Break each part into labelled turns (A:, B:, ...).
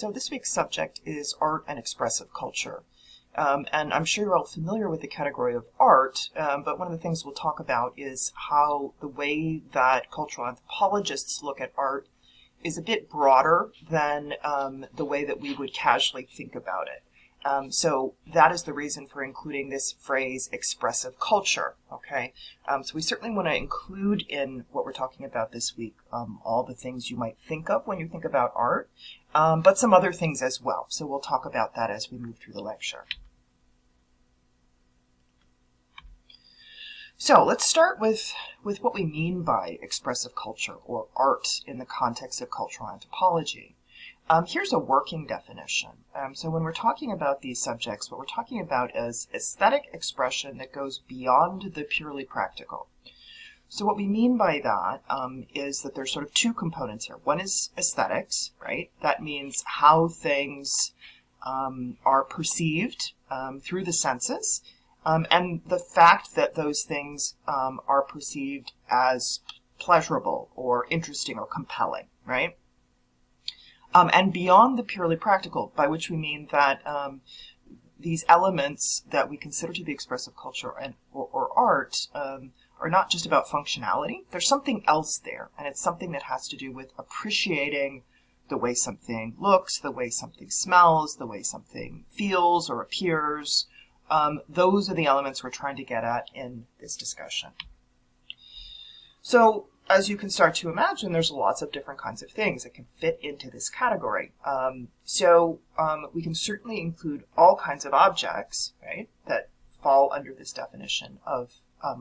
A: So this week's subject is art and expressive culture. And I'm sure you're all familiar with the category of art, but one of the things we'll talk about is how the way that cultural anthropologists look at art is a bit broader than the way that we would casually think about it. So that is the reason for including this phrase, expressive culture, okay? So we certainly want to include in what we're talking about this week all the things you might think of when you think about art, but some other things as well. So we'll talk about that as we move through the lecture. So let's start with what we mean by expressive culture or art in the context of cultural anthropology. Here's a working definition. So when we're talking about these subjects, what we're talking about is aesthetic expression that goes beyond the purely practical. So what we mean by that is that there's sort of two components here. One is aesthetics, right? That means how things are perceived through the senses, and the fact that those things are perceived as pleasurable or interesting or compelling, right? And beyond the purely practical, by which we mean that these elements that we consider to be expressive culture or art are not just about functionality. There's something else there, and it's something that has to do with appreciating the way something looks, the way something smells, the way something feels or appears. Those are the elements we're trying to get at in this discussion. So, as you can start to imagine, there's lots of different kinds of things that can fit into this category. We can certainly include all kinds of objects, right, that fall under this definition of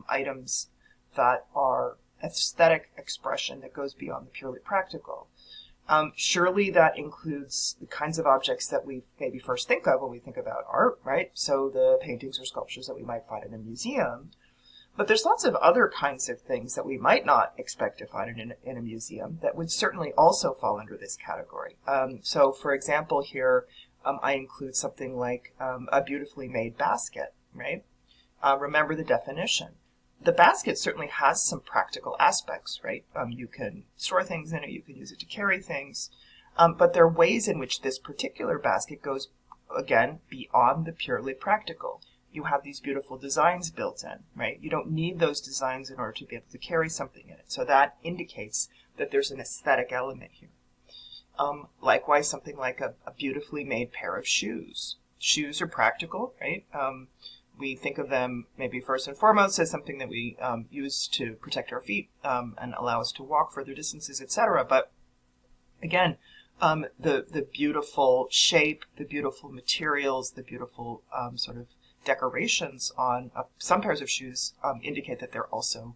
A: items that are aesthetic expression that goes beyond the purely practical. Surely that includes the kinds of objects that we maybe first think of when we think about art, right? So the paintings or sculptures that we might find in a museum. But there's lots of other kinds of things that we might not expect to find in a museum that would certainly also fall under this category. So for example here, I include something like a beautifully made basket, right? Remember the definition. The basket certainly has some practical aspects, right? You can store things in it, you can use it to carry things, but there are ways in which this particular basket goes, again, beyond the purely practical. You have these beautiful designs built in, right? You don't need those designs in order to be able to carry something in it. So that indicates that there's an aesthetic element here. Likewise, something like a beautifully made pair of shoes. Shoes are practical, right? We think of them maybe first and foremost as something that we use to protect our feet and allow us to walk further distances, etc. But again, the beautiful shape, the beautiful materials, the beautiful sort of decorations on some pairs of shoes indicate that they're also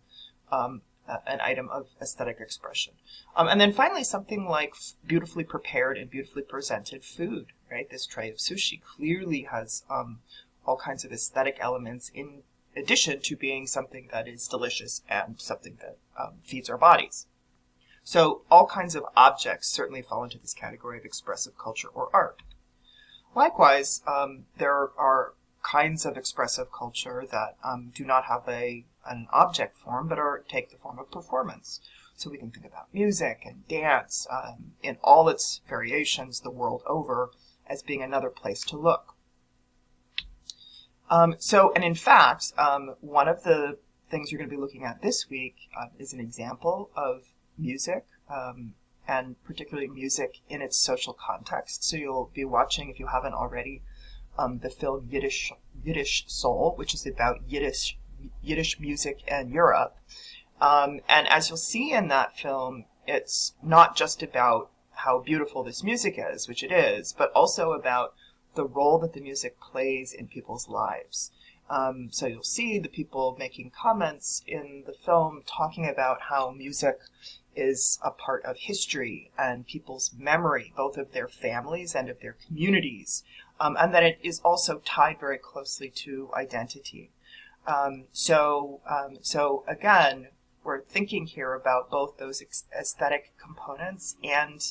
A: an item of aesthetic expression. And then finally, something like beautifully prepared and beautifully presented food, right? This tray of sushi clearly has all kinds of aesthetic elements in addition to being something that is delicious and something that feeds our bodies. So all kinds of objects certainly fall into this category of expressive culture or art. Likewise, there are kinds of expressive culture that do not have an object form, but take the form of performance. So we can think about music and dance in all its variations the world over as being another place to look. And in fact, one of the things you're going to be looking at this week is an example of music, and particularly music in its social context. So you'll be watching, if you haven't already, the film Yiddish Soul, which is about Yiddish music and Europe. And as you'll see in that film, it's not just about how beautiful this music is, which it is, but also about the role that the music plays in people's lives. So you'll see the people making comments in the film talking about how music is a part of history and people's memory, both of their families and of their communities, and that it is also tied very closely to identity. So again, we're thinking here about both those aesthetic components and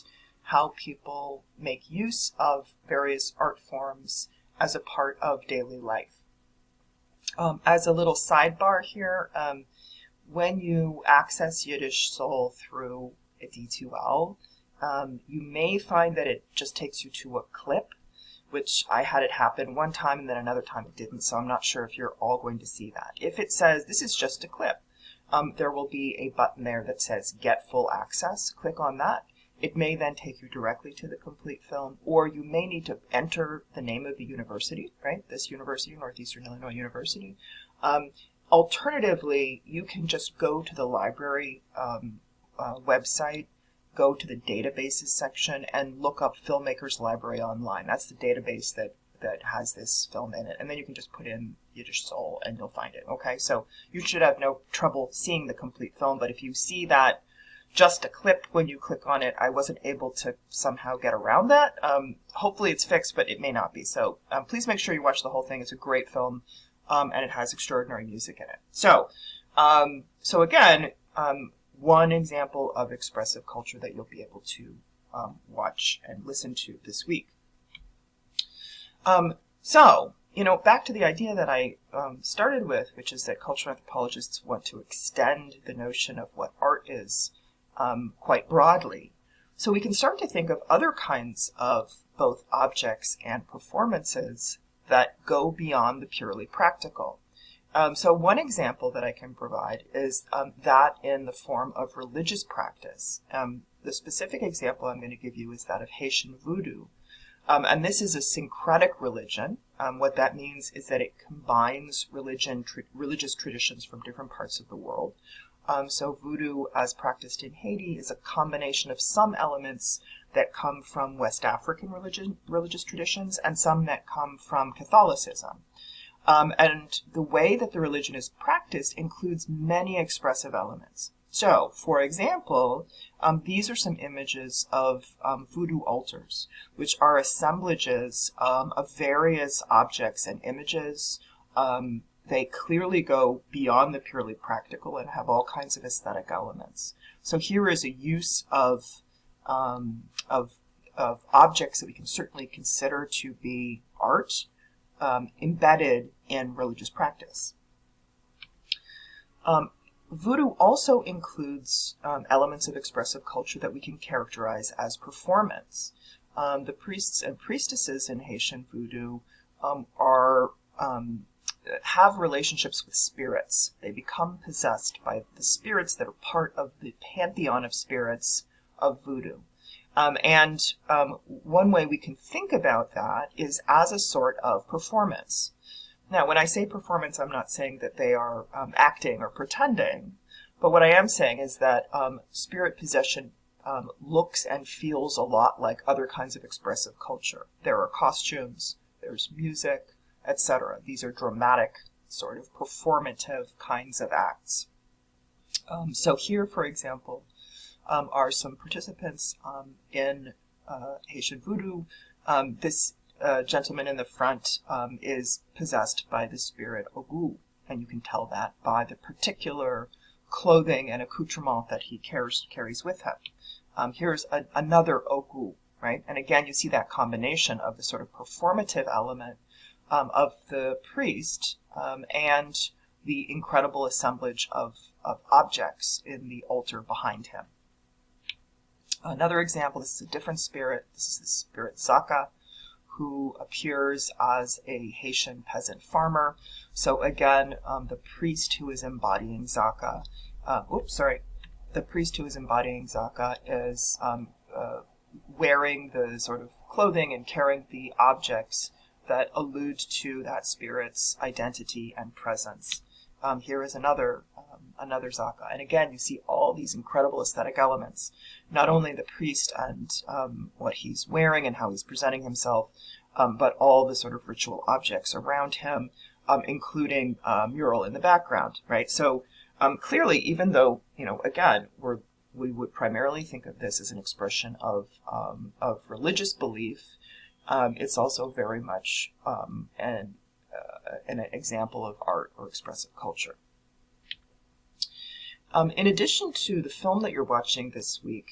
A: how people make use of various art forms as a part of daily life. As a little sidebar here, when you access Yiddish Soul through a D2L, You may find that it just takes you to a clip, which I had it happen one time and then another time it didn't, so I'm not sure if you're all going to see that. If it says this is just a clip, there will be a button there that says Get Full Access. Click on that. It may then take you directly to the complete film, or you may need to enter the name of the university, right? This university, Northeastern Illinois University. Alternatively, you can just go to the library website, go to the databases section, and look up Filmmakers Library Online. That's the database that has this film in it. And then you can just put in Yiddish Soul and you'll find it. Okay, so you should have no trouble seeing the complete film, but if you see that just a clip when you click on it, I wasn't able to somehow get around that. Hopefully it's fixed, but it may not be. So please make sure you watch the whole thing. It's a great film, and it has extraordinary music in it. So, again, one example of expressive culture that you'll be able to watch and listen to this week. Back to the idea that I started with, which is that cultural anthropologists want to extend the notion of what art is quite broadly. So we can start to think of other kinds of both objects and performances that go beyond the purely practical. So one example that I can provide is that in the form of religious practice. The specific example I'm going to give you is that of Haitian voodoo. And this is a syncretic religion. What that means is that it combines religious traditions from different parts of the world. So voodoo, as practiced in Haiti, is a combination of some elements that come from West African religious traditions and some that come from Catholicism. And the way that the religion is practiced includes many expressive elements. So, for example, these are some images of voodoo altars, which are assemblages of various objects and images. They clearly go beyond the purely practical and have all kinds of aesthetic elements. So here is a use of objects that we can certainly consider to be art, embedded in religious practice. Voodoo also includes elements of expressive culture that we can characterize as performance. The priests and priestesses in Haitian voodoo have relationships with spirits. They become possessed by the spirits that are part of the pantheon of spirits of voodoo. One way we can think about that is as a sort of performance. Now, when I say performance, I'm not saying that they are acting or pretending, but what I am saying is that spirit possession looks and feels a lot like other kinds of expressive culture. There are costumes, there's music, etc. These are dramatic, sort of performative kinds of acts. So here, for example, are some participants in Haitian voodoo. This gentleman in the front is possessed by the spirit Ogu, and you can tell that by the particular clothing and accoutrement that he carries with him. Here's another Ogu, right? And again, you see that combination of the sort of performative element of the priest and the incredible assemblage of objects in the altar behind him. Another example, this is a different spirit. This is the spirit Zaka, who appears as a Haitian peasant farmer. So again, the priest who is embodying Zaka, the priest who is embodying Zaka is wearing the sort of clothing and carrying the objects that allude to that spirit's identity and presence. Here is another Zaka. And again, you see all these incredible aesthetic elements. Not only the priest and what he's wearing and how he's presenting himself, but all the sort of ritual objects around him, including mural in the background, right? So clearly, even though, again, we would primarily think of this as an expression of religious belief, it's also very much an example of art or expressive culture. In addition to the film that you're watching this week,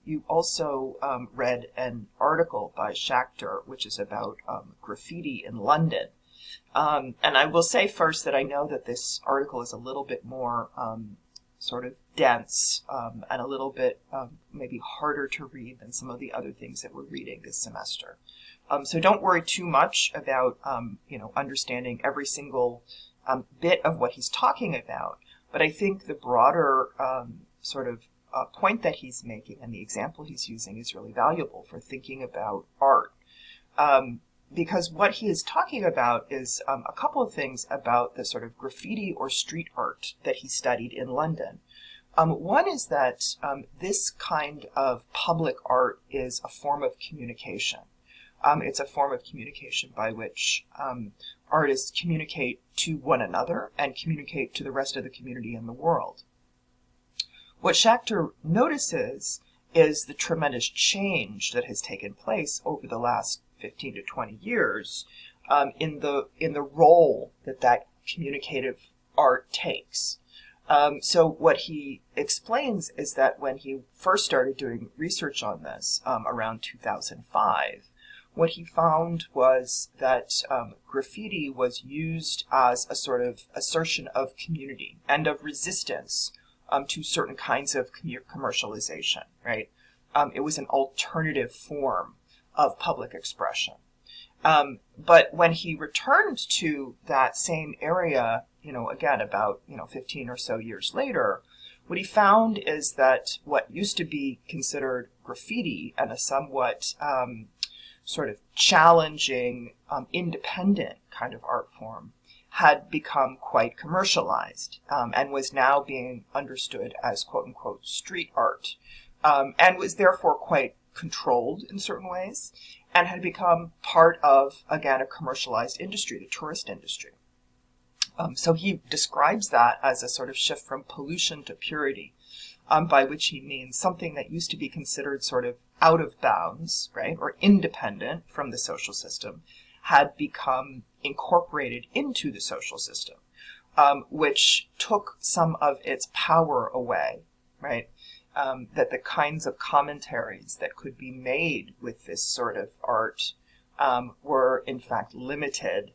A: you also read an article by Schachter, which is about graffiti in London. And I will say first that I know that this article is a little bit more sort of dense and a little bit maybe harder to read than some of the other things that we're reading this semester. So don't worry too much about understanding every single bit of what he's talking about. But I think the broader point that he's making and the example he's using is really valuable for thinking about art. Because what he is talking about is a couple of things about the sort of graffiti or street art that he studied in London. One is that this kind of public art is a form of communication. It's a form of communication by which artists communicate to one another and communicate to the rest of the community and the world. What Schachter notices is the tremendous change that has taken place over the last 15 to 20 years in the role that communicative art takes. So what he explains is that when he first started doing research on this around 2005, what he found was that graffiti was used as a sort of assertion of community and of resistance to certain kinds of commercialization, right? It was an alternative form of public expression. But when he returned to that same area, again, about, 15 or so years later, what he found is that what used to be considered graffiti and a somewhat sort of challenging, independent kind of art form had become quite commercialized and was now being understood as quote-unquote street art and was therefore quite controlled in certain ways and had become part of, again, a commercialized industry, the tourist industry. So he describes that as a sort of shift from pollution to purity, by which he means something that used to be considered sort of out of bounds, right, or independent from the social system, had become incorporated into the social system, which took some of its power away, right? That the kinds of commentaries that could be made with this sort of art were in fact limited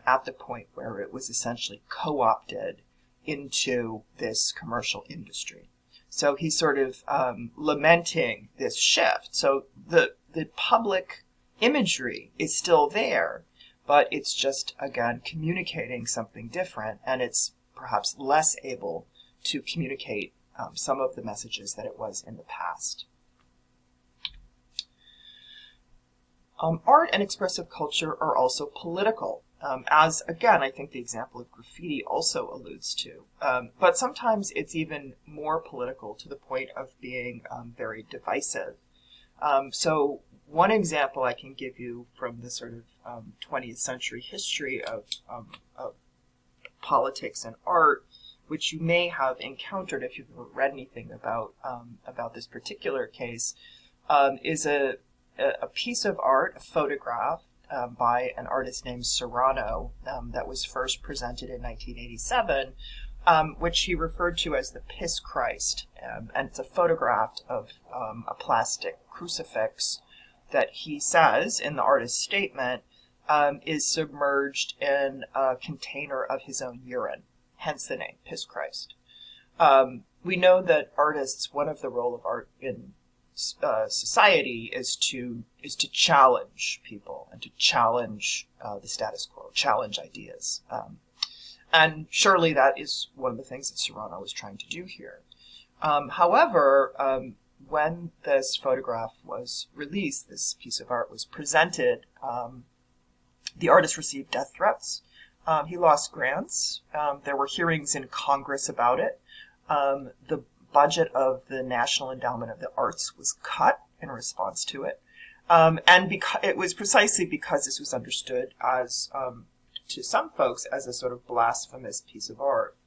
A: at the point where it was essentially co-opted into this commercial industry. So he's sort of lamenting this shift. So the public imagery is still there, but it's just, again, communicating something different, and it's perhaps less able to communicate some of the messages that it was in the past. Art and expressive culture are also political, as, again, I think the example of graffiti also alludes to. But sometimes it's even more political to the point of being very divisive. So one example I can give you from the sort of 20th century history of politics and art, which you may have encountered if you've ever read anything about this particular case, is a piece of art, a photograph by an artist named Serrano that was first presented in 1987, which he referred to as the Piss Christ. And it's a photograph of a plastic crucifix that he says in the artist's statement is submerged in a container of his own urine. Hence the name, Piss Christ. We know that artists, one of the role of art in society is to challenge people and to challenge the status quo, challenge ideas. And surely that is one of the things that Serrano was trying to do here. However, when this photograph was released, this piece of art was presented, the artist received death threats. He lost grants. There were hearings in Congress about it. The budget of the National Endowment of the Arts was cut in response to it. And it was precisely because this was understood as, to some folks, as a sort of blasphemous piece of art.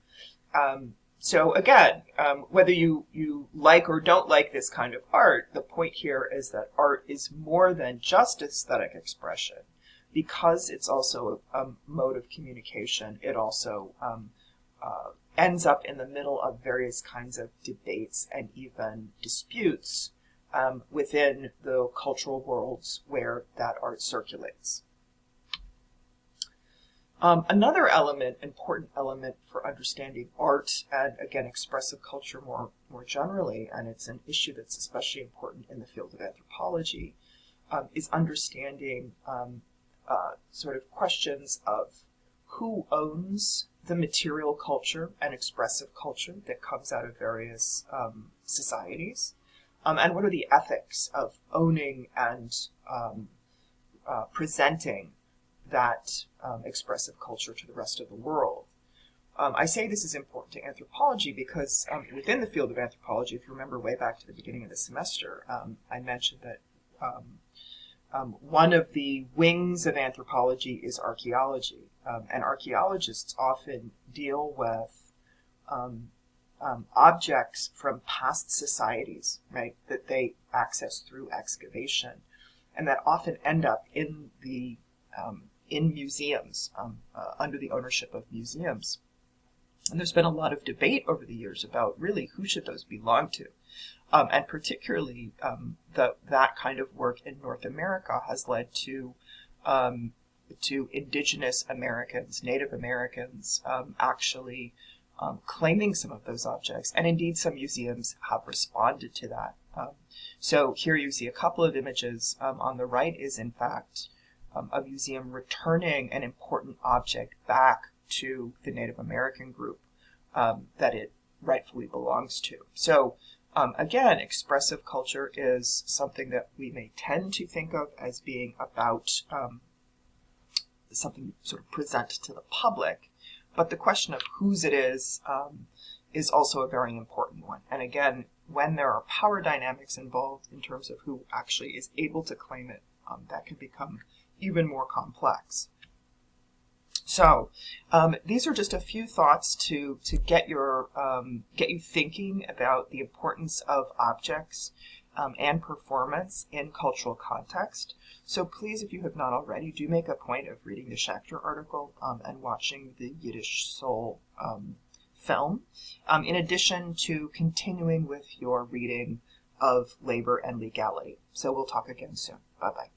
A: So again, whether you like or don't like this kind of art, the point here is that art is more than just aesthetic expression. Because it's also a mode of communication, it also ends up in the middle of various kinds of debates and even disputes within the cultural worlds where that art circulates. Another important element for understanding art and again expressive culture more generally, and it's an issue that's especially important in the field of anthropology, is understanding sort of questions of who owns the material culture and expressive culture that comes out of various societies, and what are the ethics of owning and presenting that expressive culture to the rest of the world. I say this is important to anthropology because within the field of anthropology, if you remember way back to the beginning of the semester, I mentioned that one of the wings of anthropology is archaeology, and archaeologists often deal with objects from past societies, right, that they access through excavation, and that often end up in the in museums, under the ownership of museums. And there's been a lot of debate over the years about really who should those belong to. And particularly that kind of work in North America has led to indigenous Americans, Native Americans, actually claiming some of those objects. And indeed, some museums have responded to that. So here you see a couple of images. On the right is, in fact, a museum returning an important object back to the Native American group that it rightfully belongs to. So again, expressive culture is something that we may tend to think of as being about something you sort of present to the public, but the question of whose it is also a very important one. And again, when there are power dynamics involved in terms of who actually is able to claim it, that can become even more complex. So these are just a few thoughts to get you thinking about the importance of objects and performance in cultural context. So please, if you have not already, do make a point of reading the Schachter article and watching the Yiddish Soul film, in addition to continuing with your reading of Labor and Legality. So we'll talk again soon. Bye-bye.